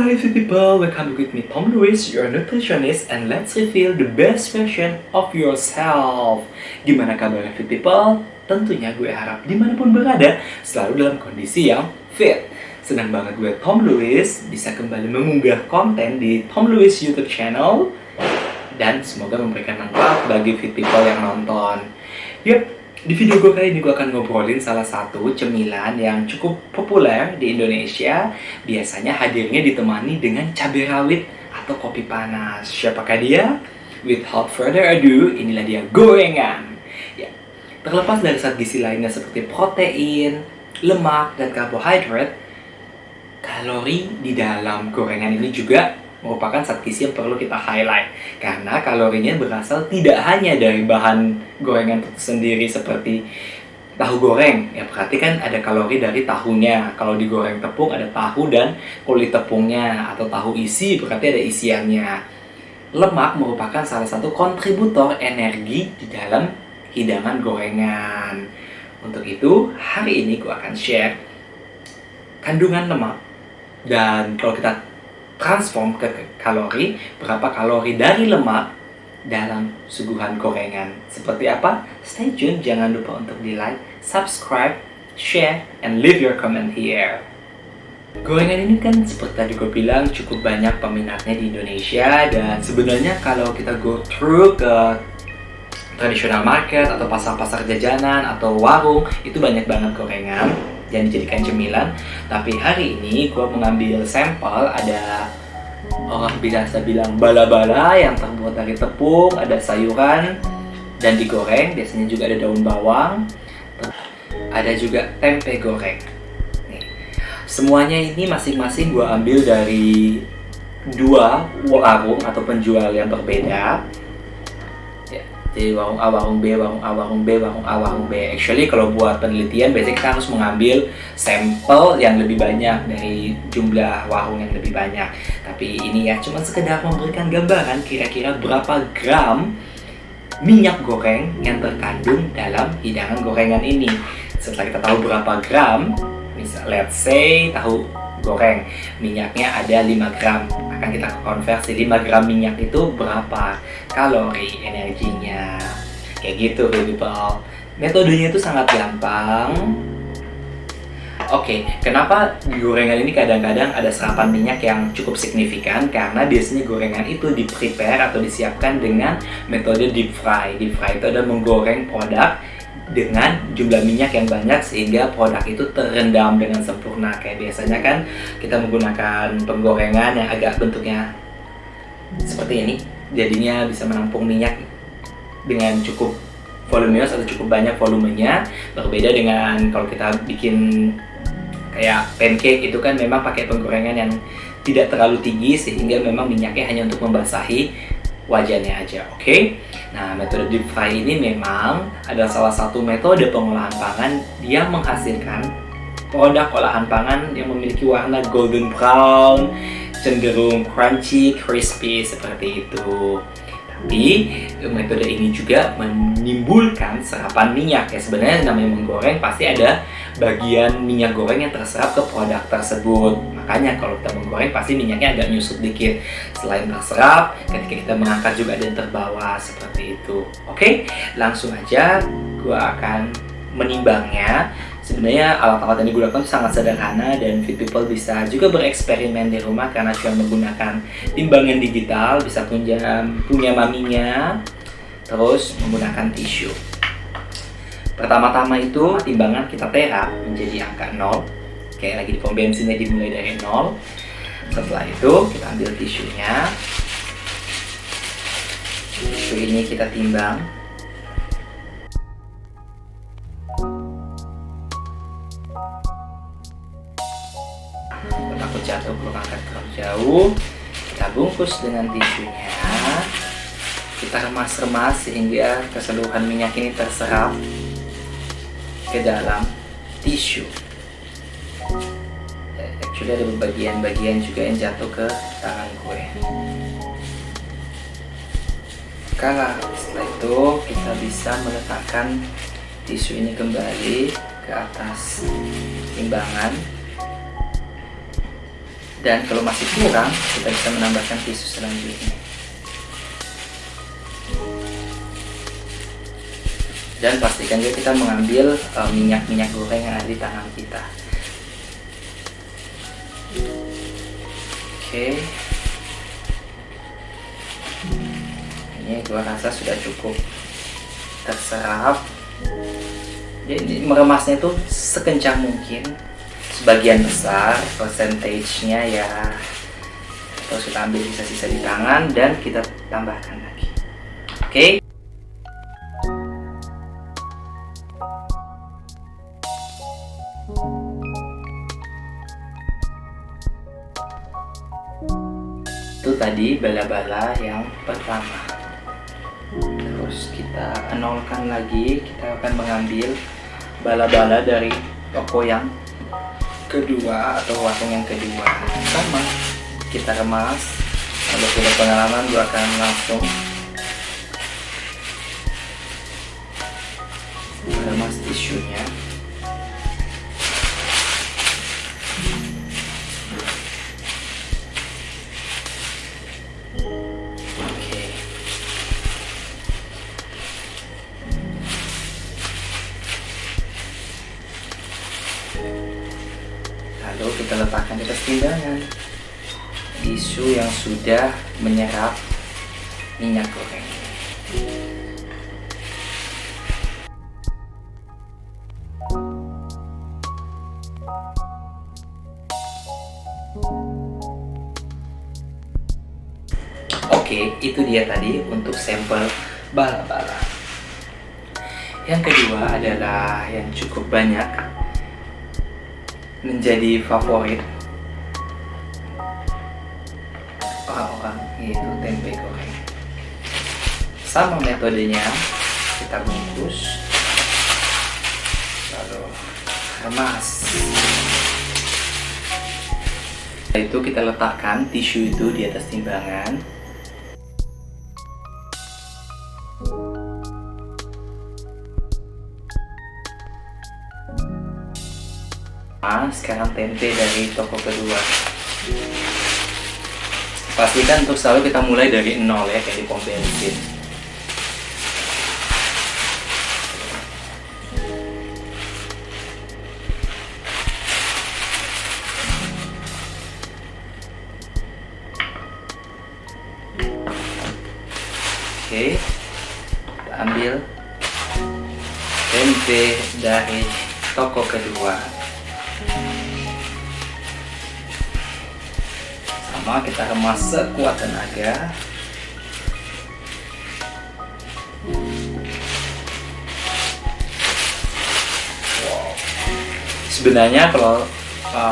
Hi people, welcome with me Tom Lewis, your nutritionist, and let's reveal the best version of yourself. Gimana kabarnya fit people? Tentunya gue harap dimanapun berada selalu dalam kondisi yang fit. Senang banget gue Tom Lewis bisa kembali mengunggah konten di Tom Lewis YouTube channel dan semoga memberikan manfaat bagi fit people yang nonton. Yep. Di video gue kali ini gue akan ngobrolin salah satu cemilan yang cukup populer di Indonesia. Biasanya hadirnya ditemani dengan cabai rawit atau kopi panas. Siapakah dia? Without further ado, inilah dia gorengan. Ya, terlepas dari zat gizi lainnya seperti protein, lemak, dan karbohidrat, kalori di dalam gorengan ini juga merupakan zat gizi yang perlu kita highlight karena kalorinya berasal tidak hanya dari bahan gorengan itu sendiri seperti tahu goreng. Ya berarti kan ada kalori dari tahunya. Kalau digoreng tepung ada tahu dan kulit tepungnya, atau tahu isi berarti ada isiannya. Lemak merupakan salah satu kontributor energi di dalam hidangan gorengan. Untuk itu hari ini gue akan share kandungan lemak dan kalau kita transform ke kalori, berapa kalori dari lemak dalam suguhan gorengan. Seperti apa? Stay tune, jangan lupa untuk di like, subscribe, share, and leave your comment here. Gorengan ini kan seperti tadi gue bilang cukup banyak peminatnya di Indonesia, dan sebenarnya kalau kita go through ke traditional market atau pasar-pasar jajanan atau warung, itu banyak banget gorengan yang dijadikan cemilan. Tapi hari ini gue mengambil sampel, ada orang biasa bilang bala-bala yang terbuat dari tepung, ada sayuran dan digoreng, biasanya juga ada daun bawang, ada juga tempe goreng. Nih, semuanya ini masing-masing gue ambil dari dua warung atau penjual yang berbeda. Jadi warung A, warung B, warung A, warung B, warung A, warung B. Actually kalau buat penelitian biasanya kita harus mengambil sampel yang lebih banyak dari jumlah warung yang lebih banyak. Tapi ini ya cuma sekedar memberikan gambaran kira-kira berapa gram minyak goreng yang terkandung dalam hidangan gorengan ini. Setelah kita tahu berapa gram, misal let's say tahu goreng minyaknya ada 5 gram, akan kita konversi 5 gram minyak itu berapa kalori energinya, kayak gitu people. Metodenya itu sangat gampang. Oke, kenapa di gorengan ini kadang-kadang ada serapan minyak yang cukup signifikan? Karena biasanya gorengan itu di prepare atau disiapkan dengan metode deep fry. Deep fry itu adalah menggoreng produk dengan jumlah minyak yang banyak sehingga produk itu terendam dengan sempurna. Kayak biasanya kan kita menggunakan penggorengan yang agak bentuknya seperti ini, jadinya bisa menampung minyak dengan cukup voluminous atau cukup banyak volumenya. Berbeda dengan kalau kita bikin kayak pancake, itu kan memang pakai penggorengan yang tidak terlalu tinggi sehingga memang minyaknya hanya untuk membasahi wajannya aja. Oke? Nah, metode deep fry ini memang adalah salah satu metode pengolahan pangan yang menghasilkan produk olahan pangan yang memiliki warna golden brown, cenderung crunchy, crispy seperti itu. Tapi metode ini juga menimbulkan serapan minyak. Ya sebenarnya namanya menggoreng pasti ada bagian minyak goreng yang terserap ke produk tersebut. Makanya kalau kita menggoreng pasti minyaknya agak nyusut dikit. Selain terserap, ketika kita mengangkat juga ada yang terbawa seperti itu. Oke, langsung aja gua akan menimbangnya. Sebenarnya alat-alat yang digunakan itu sangat sederhana dan fit people bisa juga bereksperimen di rumah karena cuma menggunakan timbangan digital, bisa punya maminya, terus menggunakan tisu. Pertama-tama itu timbangan kita tera menjadi angka 0, kayak lagi di pom bensinnya dimulai dari 0. Setelah itu kita ambil tisunya, tisu ini kita timbang. Takut jatuh kalau angkat terlalu jauh, kita bungkus dengan tisunya, kita remas-remas sehingga keseluruhan minyak ini terserap ke dalam tisu. Actually ada bagian-bagian juga yang jatuh ke tangan gue. Setelah itu kita bisa meletakkan tisu ini kembali ke atas timbangan. Dan kalau masih kurang, kita bisa menambahkan tisu selanjutnya. Dan pastikan juga kita mengambil minyak-minyak goreng yang ada di tangan kita. Oke. Ini gua rasa sudah cukup terserap. Jadi meremasnya itu sekencang mungkin. Sebagian besar persentasenya ya kita sudah ambil sisa-sisa di tangan dan kita tambahkan lagi. Oke. Itu tadi bala-bala yang pertama. Terus kita nolkan lagi, kita akan mengambil bala-bala dari toko yang kedua atau warung yang kedua. Sama, kita remas. Kalau sudah pengalaman, gue akan langsung remas tisunya. Lalu kita letakkan di atas timbangan tisu yang sudah menyerap minyak goreng. Oke, itu dia tadi untuk sampel bala-bala. Yang kedua adalah yang cukup banyak menjadi favorit orang-orang, yaitu tempe goreng. Sama metodenya, kita bungkus lalu remas. Setelah itu kita letakkan tisu itu di atas timbangan. Sekarang tempe dari toko kedua. Pastikan untuk selalu kita mulai dari nol ya, kayak di pom bensin. Oke, kita ambil tempe dari toko kedua. Sama, kita remas sekuat tenaga. Wow. Sebenarnya kalau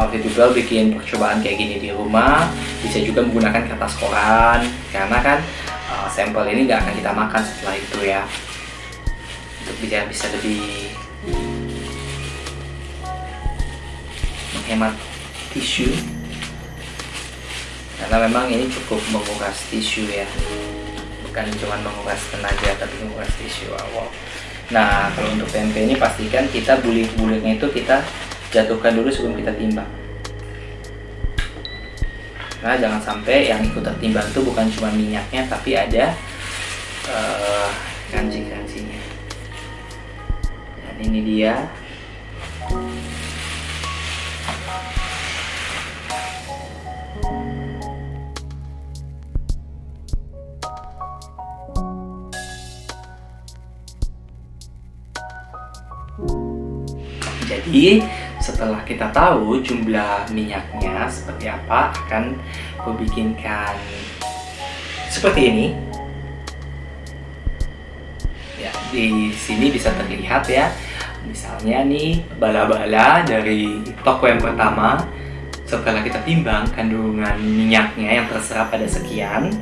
people bikin percobaan kayak gini di rumah, bisa juga menggunakan kertas koran, karena kan sampel ini nggak akan kita makan setelah itu ya, untuk bisa lebih menghemat tisu, karena memang ini cukup menguras tisu ya, bukan cuma menguras tenaga tapi menguras tisu. Wow. Nah, kalau untuk tempe ini pastikan kita bulir-bulirnya itu kita jatuhkan dulu sebelum kita timbang. Nah, jangan sampai yang ikut tertimbang itu bukan cuma minyaknya tapi ada kanji-kanjinya. Dan ini dia. Jadi setelah kita tahu jumlah minyaknya seperti apa, akan gue bikinkan seperti ini. Ya, di sini bisa terlihat ya. Misalnya nih bala-bala dari toko yang pertama, setelah kita timbang kandungan minyaknya yang terserap pada sekian,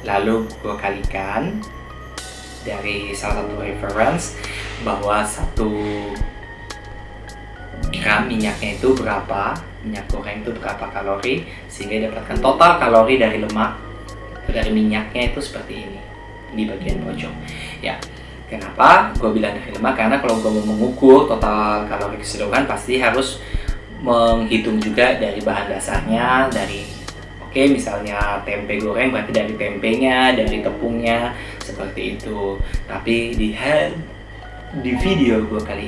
lalu gue kalikan dari salah satu reference bahwa 1 gram minyaknya itu berapa, minyak goreng itu berapa kalori, sehingga dapatkan total kalori dari lemak dari minyaknya itu seperti ini di bagian pojok. Ya, kenapa gue bilang dari lemak? Karena kalau gue mau mengukur total kalori keseluruhan pasti harus menghitung juga dari bahan dasarnya, dari misalnya tempe goreng berarti dari tempenya, dari tepungnya, seperti itu. Tapi di video gue kali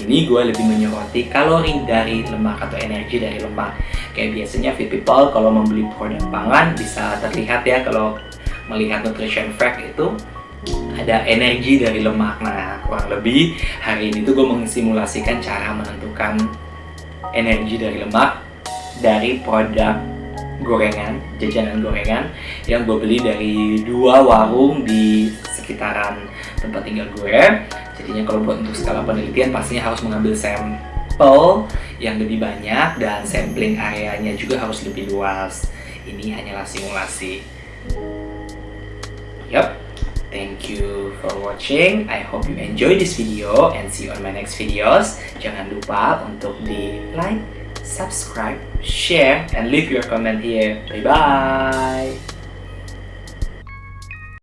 ini gue lebih menyoroti kalori dari lemak atau energi dari lemak. Kayak biasanya fit people kalau membeli produk pangan bisa terlihat ya, kalau melihat nutrition fact itu ada energi dari lemak. Nah, kurang lebih hari ini tuh gue mensimulasikan cara menentukan energi dari lemak dari produk gorengan, jajanan gorengan yang gue beli dari 2 warung di sekitaran tempat tinggal gue. Jadinya kalau buat untuk skala penelitian pastinya harus mengambil sampel yang lebih banyak dan sampling areanya juga harus lebih luas. Ini hanyalah simulasi. Yup. Thank you for watching. I hope you enjoy this video and see you on my next videos. Jangan lupa untuk di like, subscribe, share, and leave your comment here. Bye bye.